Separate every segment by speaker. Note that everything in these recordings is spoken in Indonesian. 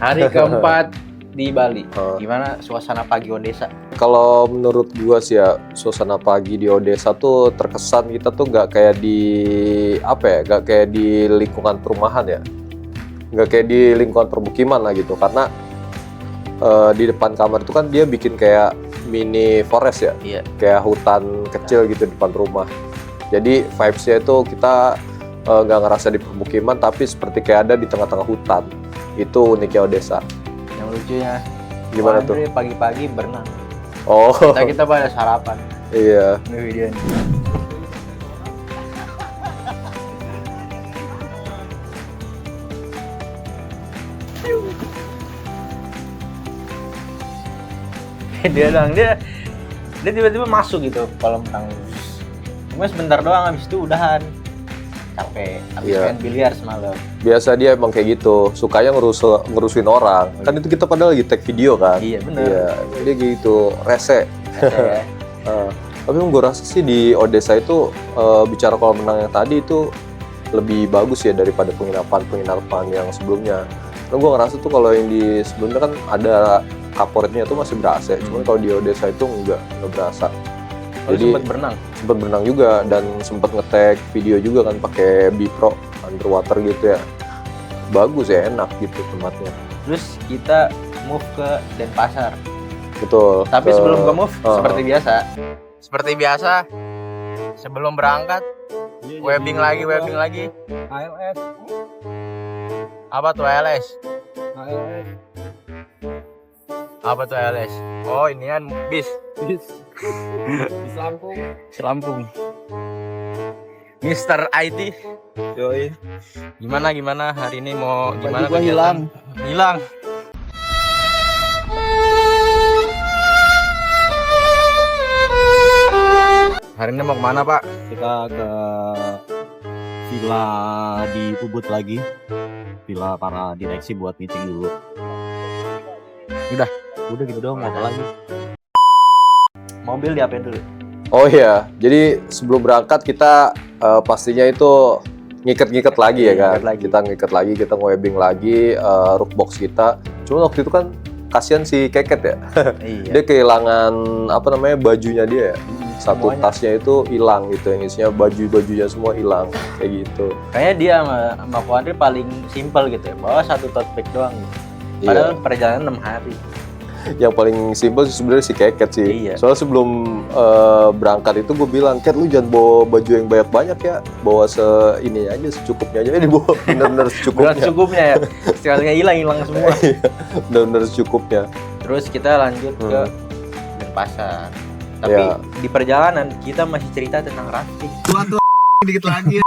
Speaker 1: Hari keempat di Bali. Gimana suasana pagi Odesa?
Speaker 2: Kalau menurut gua sih ya, suasana pagi di Odesa tuh terkesan kita tuh nggak kayak di nggak kayak di lingkungan perumahan ya, nggak kayak di lingkungan permukiman lah gitu. Karena di depan kamar itu kan dia bikin kayak mini forest ya, kayak hutan kecil gitu depan rumah. Jadi vibes-nya itu kita nggak ngerasa di permukiman, tapi seperti kayak ada di tengah-tengah hutan. Itu uniknya Odesa.
Speaker 1: Yang lucunya,
Speaker 2: gimana tuh?
Speaker 1: Pagi-pagi berenang.
Speaker 2: Oh.
Speaker 1: Kita pada sarapan.
Speaker 2: Iya.
Speaker 1: Ini videonya. dia tiba-tiba masuk gitu kolam renang. Cuma sebentar doang, habis itu udahan. Capek, habis main biliar semalam.
Speaker 2: Biasa dia emang kayak gitu, sukanya ngerusuin orang. Kan itu kita padahal lagi take video kan.
Speaker 1: Iya benar.
Speaker 2: Iya, dia gitu, rese.
Speaker 1: Ya.
Speaker 2: Tapi gue rasa sih di Odesa itu bicara kolam renang yang tadi itu lebih bagus ya daripada penginapan yang sebelumnya. Karena gue ngerasa tuh kalau yang di sebelumnya kan ada kaporitnya tuh masih berasa. Cuman kalau di Odesa itu nggak berasa. Jadi sempat berenang juga dan sempat nge-tag video juga kan pakai Bipro underwater gitu ya. Bagus ya, enak gitu tempatnya.
Speaker 1: Terus kita move ke Denpasar.
Speaker 2: Betul.
Speaker 1: Tapi sebelum ke move seperti biasa sebelum berangkat webbing lagi.
Speaker 3: ALS.
Speaker 1: Apa tuh ALS?
Speaker 3: ALS.
Speaker 1: Apa tuh ALS? Oh, ini kan bis.
Speaker 3: Di
Speaker 1: Selampung. Mister IT.
Speaker 3: Yoi.
Speaker 1: Gimana hari ini mau gimana?
Speaker 3: Gua hilang.
Speaker 1: Hari ini mau kemana, Pak?
Speaker 3: Kita ke villa di Ubud lagi. Villa para direksi buat meeting dulu. Udah gitu doang, mau apa lagi?
Speaker 1: Mobil diapain dulu?
Speaker 2: Oh iya, jadi sebelum berangkat kita pastinya itu ngiket lagi ya kan. Kita ngiket lagi, kita nge-webbing lagi rookbox kita. Cuma waktu itu kan kasihan si Keket ya.
Speaker 1: Iya.
Speaker 2: Dia kehilangan bajunya dia ya. Satu
Speaker 1: Semuanya.
Speaker 2: tasnya itu hilang gitu, yang isinya baju-bajunya semua hilang kayak gitu.
Speaker 1: Kayaknya dia sama Ko Andre paling simpel gitu ya. Bawa satu tote bag doang gitu. Padahal perjalanan 6 hari.
Speaker 2: Yang paling simpel sih sebenarnya si Keket sih.
Speaker 1: Iya.
Speaker 2: Soalnya sebelum berangkat itu gue bilang, Ket lu jangan bawa baju yang banyak-banyak ya, bawa ini aja, secukupnya aja. Ini bawa bener-bener secukupnya.
Speaker 1: Secukupnya ya. Sekalinya hilang semua.
Speaker 2: Bener-bener secukupnya.
Speaker 1: Terus kita lanjut ke Denpasar. Tapi di perjalanan kita masih cerita tentang rafting.
Speaker 3: Tuh dikit lagi.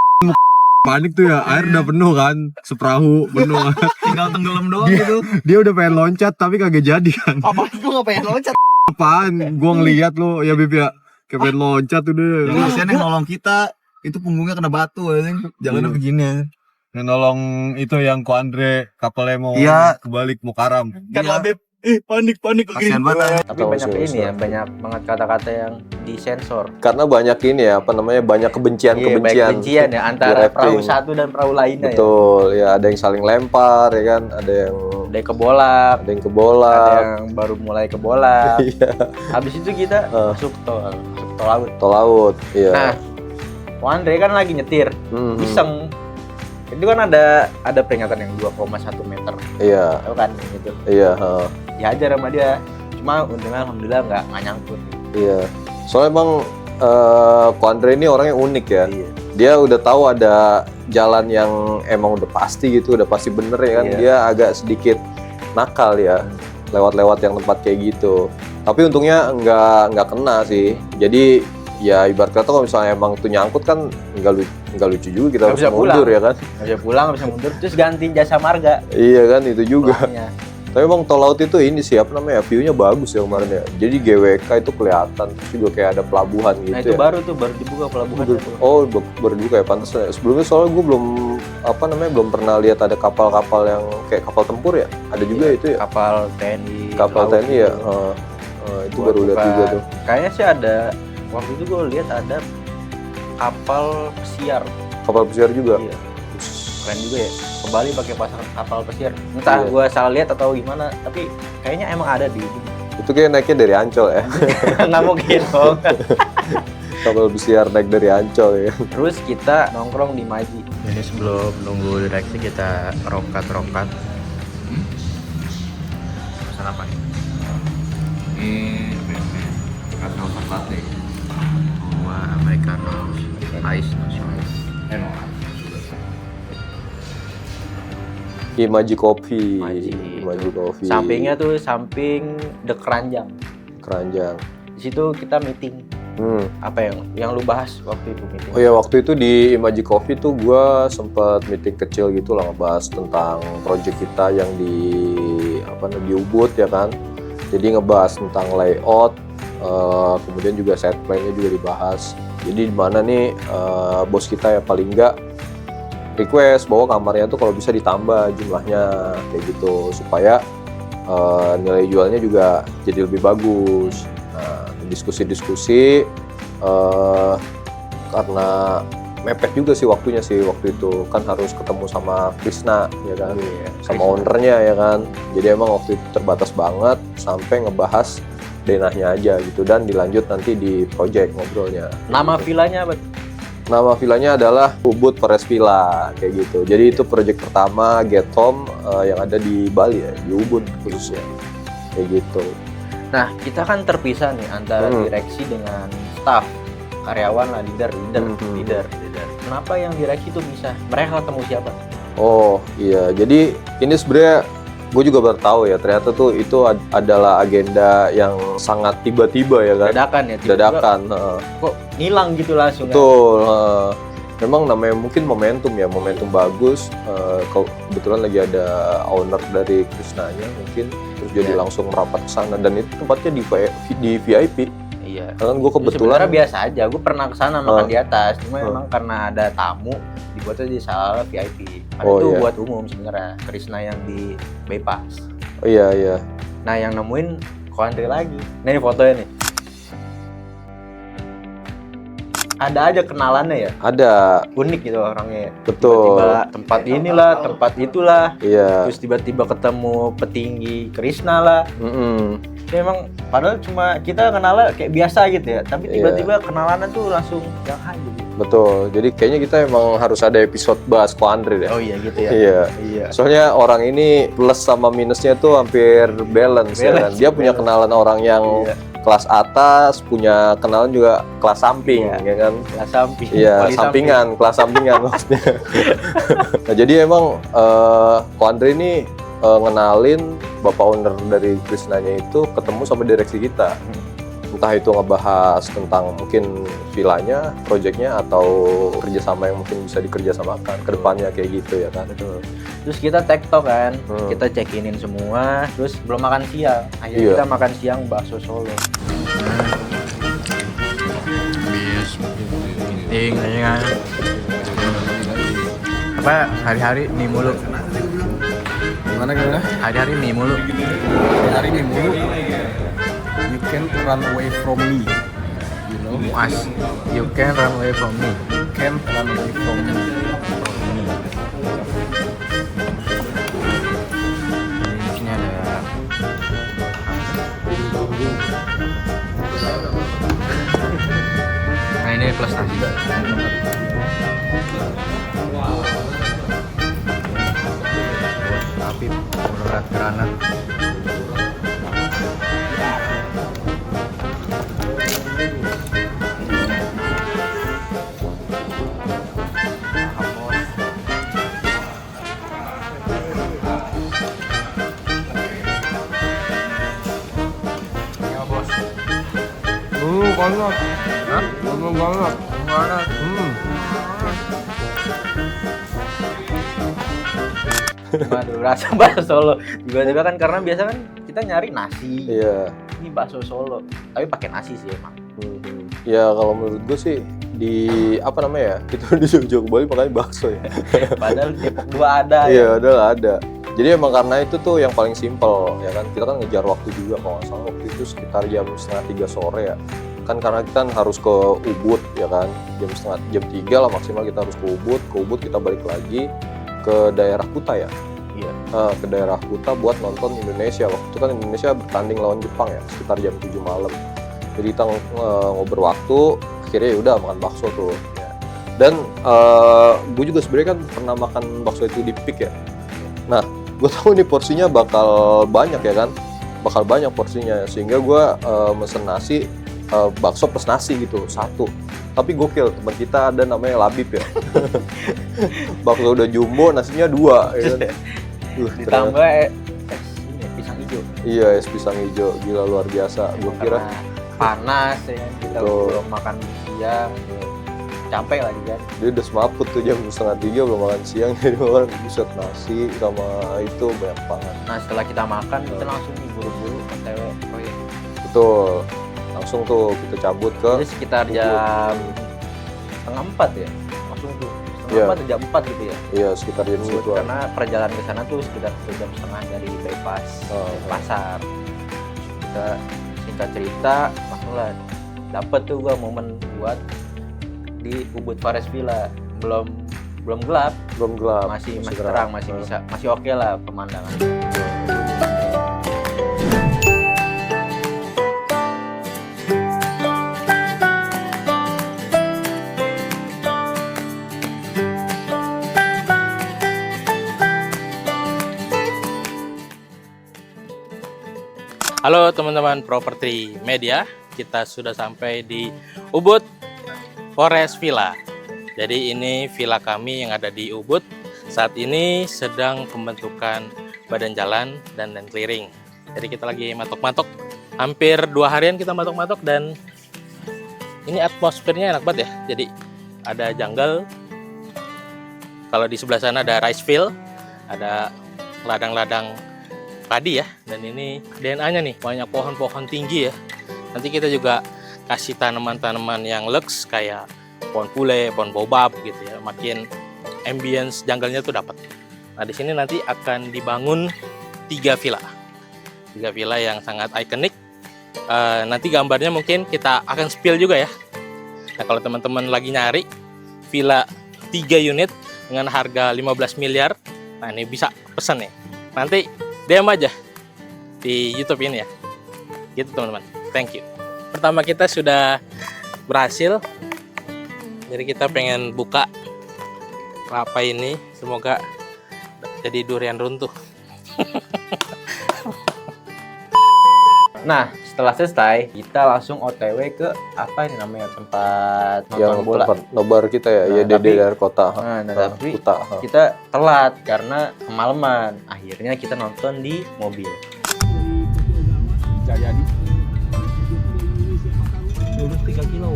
Speaker 3: Panik tuh ya, air udah penuh kan, seperahu penuh. Tinggal tenggelam doang gitu. Dia udah pengen loncat tapi kagak jadi kan.
Speaker 1: Apaan gua gak pengen loncat?
Speaker 3: Apaan? Gua ngeliat lo ya Bib ya, kayak pengen loncat udah.
Speaker 4: Yang kasihan yang nolong kita itu punggungnya kena batu ya, jalannya begini.
Speaker 3: Yang nolong itu yang Ko Andre kapalnya mau kebalik mau karam.
Speaker 4: Kan Labib, panik
Speaker 3: Kasihan banget.
Speaker 1: Tapi banyak ini ya, banyak banget kata-kata yang disensor.
Speaker 2: Karena banyak ini ya, banyak kebencian
Speaker 1: Iya, kebencian ya antara perahu satu dan perahu lainnya.
Speaker 2: Betul, ya ada yang saling lempar ya kan, ada yang
Speaker 1: kebolak,
Speaker 2: ada yang
Speaker 1: baru mulai kebolak.
Speaker 2: Iya.
Speaker 1: Habis itu kita masuk tol laut.
Speaker 2: Tol laut, iya.
Speaker 1: Nah, Ko Andre kan lagi nyetir, iseng. Itu kan ada peringatan yang 2,1 meter.
Speaker 2: Iya.
Speaker 1: Tahu kan gitu.
Speaker 2: Iya,
Speaker 1: Diajar sama dia. Cuma untungnya alhamdulillah nggak nyangkut.
Speaker 2: Iya. Soalnya emang Ko Andre ini orangnya unik ya.
Speaker 1: Iya.
Speaker 2: Dia udah tahu ada jalan yang emang udah pasti gitu, udah pasti bener ya kan.
Speaker 1: Iya.
Speaker 2: Dia agak sedikit nakal ya, lewat yang tempat kayak gitu. Tapi untungnya nggak kena sih. Jadi ya ibarat kata kalau misalnya emang itu nyangkut kan nggak lucu juga, kita harus mundur ya kan.
Speaker 1: Nggak bisa pulang, nggak bisa mundur, terus ganti jasa marga.
Speaker 2: Iya kan, itu juga.
Speaker 1: Pulangnya.
Speaker 2: Tapi emang tol laut itu ini sih view-nya bagus ya kemarin ya. Jadi GWK itu kelihatan, terus juga kayak ada pelabuhan gitu.
Speaker 1: Nah itu
Speaker 2: ya.
Speaker 1: baru dibuka pelabuhan.
Speaker 2: Oh, baru dibuka ya, pantas. Sebelumnya soalnya gue belum pernah lihat ada kapal-kapal yang kayak kapal tempur ya. Ada juga itu ya.
Speaker 1: Kapal TNI.
Speaker 2: Kapal TNI ya. Itu baru lihat juga tuh.
Speaker 1: Kayaknya sih ada. Waktu itu gue lihat ada kapal pesiar.
Speaker 2: Kapal pesiar juga.
Speaker 1: Iya. keren juga ya. Ke Bali pakai kapal pesiar. Entah
Speaker 2: Iya.
Speaker 1: gua salah lihat atau gimana, tapi kayaknya emang ada di
Speaker 2: Itu kayak naiknya dari Ancol ya.
Speaker 1: nggak mungkin dong.
Speaker 2: Kapal pesiar naik dari Ancol ya.
Speaker 1: Terus kita nongkrong di Maji. Ini sebelum nunggu direksi kita rokat-rokat. Pesan apa nih?
Speaker 3: Ini kacang latte.
Speaker 1: Gua americano ice nasional.
Speaker 2: Imaji Kopi.
Speaker 1: Maji.
Speaker 2: Imaji Kopi.
Speaker 1: Sampingnya tuh samping The Keranjang.
Speaker 2: Keranjang.
Speaker 1: Di situ kita meeting. Apa yang lu bahas waktu itu meeting?
Speaker 2: Oh ya, waktu itu di Imaji Coffee tuh gue sempat meeting kecil gitu lah, ngebahas tentang project kita yang di Ubud ya kan. Jadi ngebahas tentang layout, kemudian juga set plan-nya juga dibahas. Jadi di mana nih bos kita ya paling nggak request bahwa kamarnya tuh kalau bisa ditambah jumlahnya kayak gitu supaya nilai jualnya juga jadi lebih bagus. Nah, diskusi-diskusi karena mepet juga sih waktunya sih waktu itu kan harus ketemu sama Krisna ya kan, sama ownernya ya kan. Jadi emang waktu itu terbatas banget sampai ngebahas denahnya aja gitu dan dilanjut nanti di project ngobrolnya.
Speaker 1: Nama villanya apa?
Speaker 2: Nama villanya adalah Ubud Forest Villa kayak gitu. Jadi itu project pertama Get Home yang ada di Bali ya, di Ubud khususnya kayak gitu.
Speaker 1: Nah, kita kan terpisah nih antara direksi dengan staff, karyawan lah, leader. Kenapa yang direksi itu bisa? Mereka ketemu siapa?
Speaker 2: Oh iya, jadi ini sebenarnya gue juga baru tahu ya, ternyata tuh itu adalah agenda yang sangat tiba-tiba ya kan.
Speaker 1: Dadakan ya? tiba-tiba
Speaker 2: Dadakan.
Speaker 1: Kok ngilang gitu langsung?
Speaker 2: Betul. Memang namanya mungkin momentum ya, momentum bagus. Kebetulan lagi ada owner dari Krisnanya mungkin, terus jadi langsung merapat ke sana dan itu tempatnya di VIP.
Speaker 1: Iya.
Speaker 2: Kan gue kebetulan
Speaker 1: Sebenarnya biasa aja, gue pernah kesana makan di atas, cuma emang karena ada tamu dibuatnya di salah VIP. Padahal itu buat umum sebenarnya, Krisna yang di bypass.
Speaker 2: Oh iya.
Speaker 1: Nah yang nemuin Ko Andre lagi. Nah ini fotonya nih. Ada aja kenalannya ya.
Speaker 2: ada.
Speaker 1: Unik gitu orangnya.
Speaker 2: Betul.
Speaker 1: Tiba-tiba tempat inilah, tempat itulah.
Speaker 2: Iya.
Speaker 1: Terus tiba-tiba ketemu petinggi Krisna lah. Ya emang padahal cuma kita kenalnya kayak biasa gitu ya, tapi tiba-tiba kenalannya tuh langsung yang aja gitu.
Speaker 2: Betul. Jadi kayaknya kita emang harus ada episode bahas Ko Andre deh.
Speaker 1: Oh iya gitu ya.
Speaker 2: Iya. Soalnya orang ini plus sama minusnya tuh hampir balance ya kan. Dia punya kenalan orang yang kelas atas, punya kenalan juga kelas samping ya kan.
Speaker 1: Kelas samping.
Speaker 2: Iya, sampingan, kelas sampingan maksudnya. Nah, jadi emang Ko Andre ini ngenalin bapak owner dari Krisnanya itu ketemu sama direksi kita. Entah itu ngebahas tentang mungkin villanya, proyeknya, atau kerjasama yang mungkin bisa dikerjasamakan ke depannya kayak gitu ya kan.
Speaker 1: Betul. Terus kita tektok kan, kita check-inin semua, terus belum makan siang. Akhirnya kita makan siang bakso Solo. Meeting aja kan. Apa hari-hari mie mulu?
Speaker 3: Gimana?
Speaker 1: Hari-hari mie mulu.
Speaker 3: Hari ini mulu. You can't run away from me. You know?
Speaker 1: Mas, you can run away from me.
Speaker 3: Can't run away from me.
Speaker 1: Di sini ada nah ini plus nasi. Tapi berat granat.
Speaker 3: Banget. Hah? Banget.
Speaker 1: Waduh, rasa bakso Solo. Tiba-tiba kan karena biasa kan kita nyari nasi.
Speaker 2: Iya.
Speaker 1: Ini bakso Solo, tapi pakai nasi sih emang.
Speaker 2: Ya kalau menurut gue sih di apa namanya ya, kita di Jogja Bali makanya bakso ya.
Speaker 1: Padahal Depok 2 ada.
Speaker 2: Iya, ada. Jadi emang karena itu tuh yang paling simpel ya kan. Kita kan ngejar waktu juga kalau nggak salah waktu itu sekitar jam 2:30 sore ya. Kan karena kita harus ke Ubud ya kan. Jam 3 lah maksimal kita harus ke Ubud. Ke Ubud kita balik lagi ke daerah Kuta ya.
Speaker 1: Iya.
Speaker 2: Ke daerah Kuta buat nonton Indonesia. Waktu itu kan Indonesia bertanding lawan Jepang ya, sekitar jam 7 malam. Jadi kita ngobrol waktu, akhirnya ya udah makan bakso tuh.
Speaker 1: Iya.
Speaker 2: Dan gue juga sebenarnya kan pernah makan bakso itu di Pik ya. Nah, gue tahu nih porsinya bakal banyak ya kan, bakal banyak porsinya, sehingga gue mesen nasi, bakso plus nasi gitu, satu. Tapi gokil, teman kita ada namanya Labib ya. Bakso udah jumbo, nasinya 2 ya kan.
Speaker 1: Ditambah ini pisang hijau.
Speaker 2: Iya, es pisang hijau, gila luar biasa. Gue kira
Speaker 1: Karena panas ya, kita
Speaker 2: Betul.
Speaker 1: belum makan siang, capek lagi kan.
Speaker 2: dia udah semaput tuh jam 2:30 belum makan siang, jadi makan buset nasi sama itu banyak banget.
Speaker 1: Nah setelah kita makan kita langsung nih buru-buru OTW proyek.
Speaker 2: Betul, langsung tuh kita cabut ke
Speaker 1: Jadi sekitar jam 3:30 ya, langsung tuh
Speaker 2: Iya.
Speaker 1: 3:30 atau jam 4 gitu ya.
Speaker 2: iya sekitar jam segitu.
Speaker 1: Karena perjalanan ke sana tuh sekitar 1,5 jam dari bypass pasar. Kita singkat cerita langsung lah dapet tuh gua momen buat di Ubud Forest Villa. Belum gelap,
Speaker 2: Belum gelap,
Speaker 1: masih
Speaker 2: terang.
Speaker 1: terang, masih oke lah pemandangan.
Speaker 5: Halo teman-teman Properti Media, kita sudah sampai di Ubud Forest Villa. Jadi ini villa kami yang ada di Ubud. Saat ini sedang pembentukan badan jalan dan clearing. Jadi kita lagi matok-matok. Hampir 2 harian kita matok-matok dan ini atmosfernya enak banget ya. Jadi ada jungle. Kalau di sebelah sana ada rice field, ada ladang-ladang padi ya, dan ini DNA-nya nih banyak pohon-pohon tinggi ya. Nanti kita juga kasih tanaman-tanaman yang lux kayak pohon pule, pohon baobab gitu ya, makin ambience jungle-nya tuh dapat. Nah di sini nanti akan dibangun 3 villa yang sangat ikonik. Nanti gambarnya mungkin kita akan spill juga ya. Nah kalau teman-teman lagi nyari villa 3 unit dengan harga 15 miliar, nah ini bisa pesan nih. Nanti DM aja di YouTube ini ya. Gitu teman-teman. Thank you. Pertama kita sudah berhasil. Jadi kita pengen buka kelapa ini. Semoga jadi durian runtuh.
Speaker 1: Nah setelah selesai kita langsung OTW ke apa ini namanya tempat
Speaker 2: yang
Speaker 1: nonton bola.
Speaker 2: tempat nobar kita ya,
Speaker 1: Nah,
Speaker 2: YDD
Speaker 1: tapi-
Speaker 2: dari kota.
Speaker 1: Tapi
Speaker 2: Kuta.
Speaker 1: kita telat karena kemalaman. Akhirnya kita nonton di mobil.
Speaker 3: Jadi.
Speaker 1: Udah 3 kilo.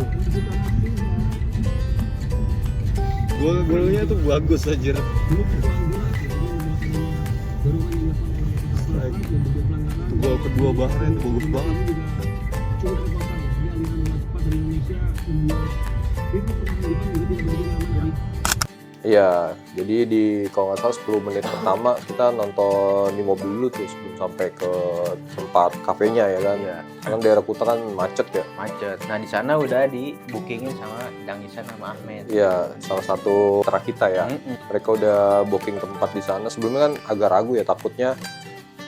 Speaker 3: Gol-golnya tuh bagus anjir. Gol kedua Bahrain tuh bagus banget.
Speaker 2: Iya, jadi di kalau nggak salah 10 menit pertama kita nonton di mobil dulu tuh sebelum sampai ke tempat kafenya ya kan.
Speaker 1: Iya.
Speaker 2: Karena daerah Kuta kan macet ya.
Speaker 1: Macet. Nah di sana udah di bookingin sama Dang Isan sama Ahmed.
Speaker 2: Iya, salah satu mitra kita ya.
Speaker 1: Mm-mm.
Speaker 2: Mereka udah booking tempat di sana. Sebelumnya kan agak ragu ya, takutnya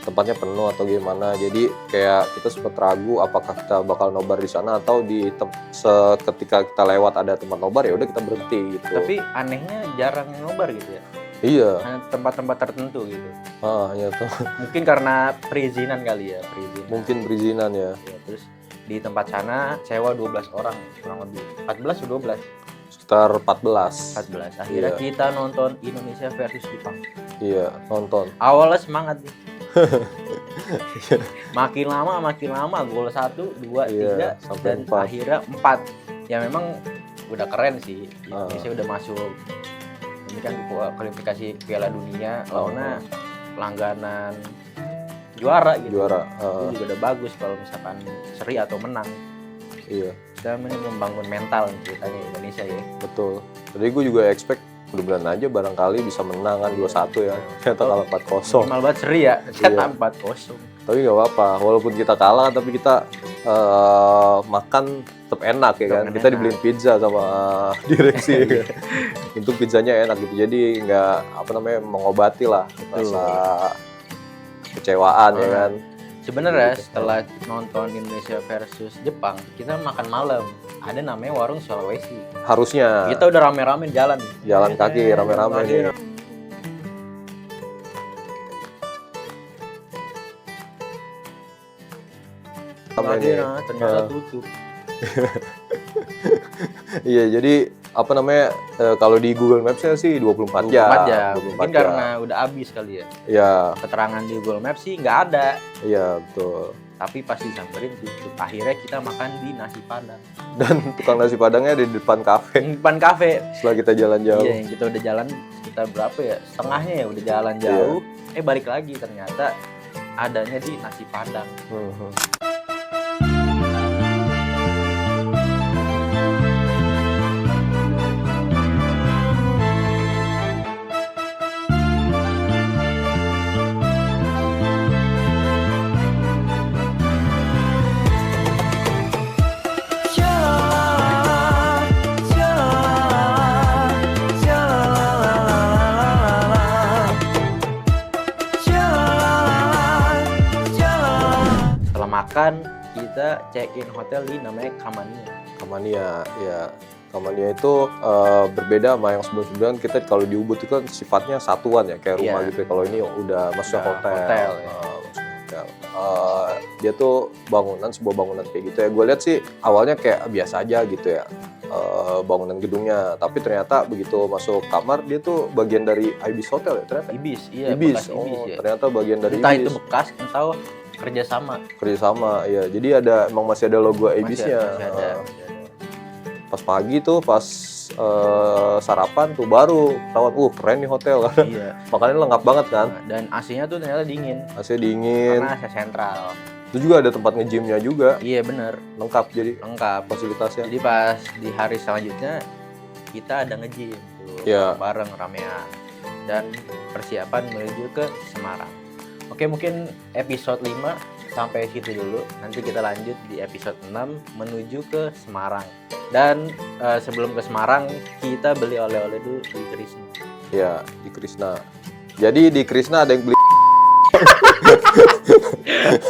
Speaker 2: tempatnya penuh atau gimana. Jadi kayak kita sempat ragu apakah kita bakal nobar di sana atau ketika kita lewat ada tempat nobar ya udah kita berhenti gitu.
Speaker 1: Tapi anehnya jarang nobar gitu ya.
Speaker 2: Iya,
Speaker 1: Hanya tempat-tempat tertentu gitu.
Speaker 2: hanya tuh
Speaker 1: Mungkin karena perizinan kali ya, perizinan.
Speaker 2: mungkin perizinan ya.
Speaker 1: Ya, terus di tempat sana sewa 12 orang kurang lebih. 14 atau 12?
Speaker 2: Sekitar 14.
Speaker 1: 14. Akhirnya
Speaker 2: Iya.
Speaker 1: kita nonton Indonesia versus Jepang.
Speaker 2: Iya, nonton.
Speaker 1: Awalnya semangat nih. makin lama gol 1, 2, 3
Speaker 2: Iya, sampai
Speaker 1: dan
Speaker 2: 4.
Speaker 1: akhirnya 4. Ya memang udah keren sih. Indonesia udah masuk. Ini kan kualifikasi Piala Dunia, lawannya langganan juara gitu.
Speaker 2: Juara.
Speaker 1: Itu juga udah bagus kalau misalkan seri atau menang.
Speaker 2: Iya,
Speaker 1: Kita ini membangun mental nih ceritanya Indonesia ya.
Speaker 2: betul. Jadi gue juga expect mudah-mudahan aja barangkali bisa menang kan 2-1 ya. Ternyata kalah 4-0.
Speaker 1: Minimal banget seri ya, cetak 4-0.
Speaker 2: Tapi nggak apa-apa, walaupun kita kalah tapi kita makan tetap enak ya kan.
Speaker 1: Tetap
Speaker 2: Kita
Speaker 1: enak.
Speaker 2: dibeliin pizza sama direksi. Ya kan? Untuk pizzanya enak gitu, jadi nggak mengobati lah rasa kecewaan ya kan.
Speaker 1: Sebenarnya setelah nonton Indonesia versus Jepang, kita makan malam. Ada namanya warung Sulawesi.
Speaker 2: Harusnya
Speaker 1: Kita udah rame-rame jalan.
Speaker 2: jalan kaki rame-rame nih. Rame nih.
Speaker 1: Ternyata tutup.
Speaker 2: Iya, jadi kalau di Google Maps-nya sih 24 jam.
Speaker 1: 24 jam.
Speaker 2: 24
Speaker 1: Mungkin
Speaker 2: jam.
Speaker 1: karena udah habis kali ya.
Speaker 2: Iya,
Speaker 1: Keterangan di Google Maps sih nggak ada.
Speaker 2: iya betul.
Speaker 1: Tapi pas disamperin tutup. Akhirnya kita makan di nasi padang.
Speaker 2: Dan tukang nasi padangnya ada di depan kafe.
Speaker 1: Di depan kafe.
Speaker 2: Setelah kita jalan jauh.
Speaker 1: Iya, yang kita udah jalan sekitar berapa ya? Setengahnya ya udah jalan jauh. Balik lagi ternyata adanya di nasi padang.
Speaker 2: Mhm.
Speaker 1: Setelah makan, kita check-in hotel di namanya Kamania.
Speaker 2: Kamania, ya. Kamania itu berbeda sama yang sebelum-sebelumnya. Kita kalau di Ubud itu kan sifatnya satuan ya, kayak rumah
Speaker 1: Iya.
Speaker 2: gitu. Kalau ini udah maksudnya
Speaker 1: Udah
Speaker 2: hotel.
Speaker 1: hotel, ya.
Speaker 2: Maksudnya hotel. Dia tuh sebuah bangunan kayak gitu ya. Gue lihat sih awalnya kayak biasa aja gitu ya, bangunan gedungnya. Tapi ternyata begitu masuk kamar, dia tuh bagian dari Ibis Hotel ya ternyata.
Speaker 1: Ibis, iya,
Speaker 2: Ibis,
Speaker 1: bekas Ibis ya.
Speaker 2: ternyata bagian dari
Speaker 1: Entah
Speaker 2: Ibis.
Speaker 1: itu bekas, atau kerjasama.
Speaker 2: Kerjasama, ya. Jadi masih ada logo Ibisnya.
Speaker 1: Masih ada.
Speaker 2: Pas pagi tuh, pas sarapan tuh baru ketahuan, keren nih hotel.
Speaker 1: Iya.
Speaker 2: Makannya lengkap banget kan,
Speaker 1: Dan AC-nya tuh ternyata dingin.
Speaker 2: AC dingin.
Speaker 1: Karena AC sentral.
Speaker 2: Itu juga ada tempat nge-gymnya juga,
Speaker 1: Iya bener,
Speaker 2: lengkap jadi
Speaker 1: lengkap.
Speaker 2: fasilitasnya.
Speaker 1: Jadi pas di hari selanjutnya kita ada nge-gym tuh,
Speaker 2: Iya.
Speaker 1: bareng ramean dan persiapan menuju ke Semarang. Oke, mungkin episode 5 sampai situ dulu. Nanti kita lanjut di episode 6 menuju ke Semarang. Dan sebelum ke Semarang kita beli oleh-oleh dulu di Krisna.
Speaker 2: Ya, di Krisna. Jadi di Krisna ada yang beli.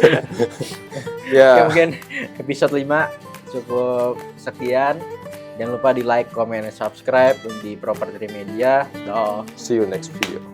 Speaker 1: Oke,
Speaker 2: Ya,
Speaker 1: mungkin episode 5 cukup sekian. Jangan lupa di like, comment, dan subscribe di Property Media. Dah.
Speaker 2: see you next video.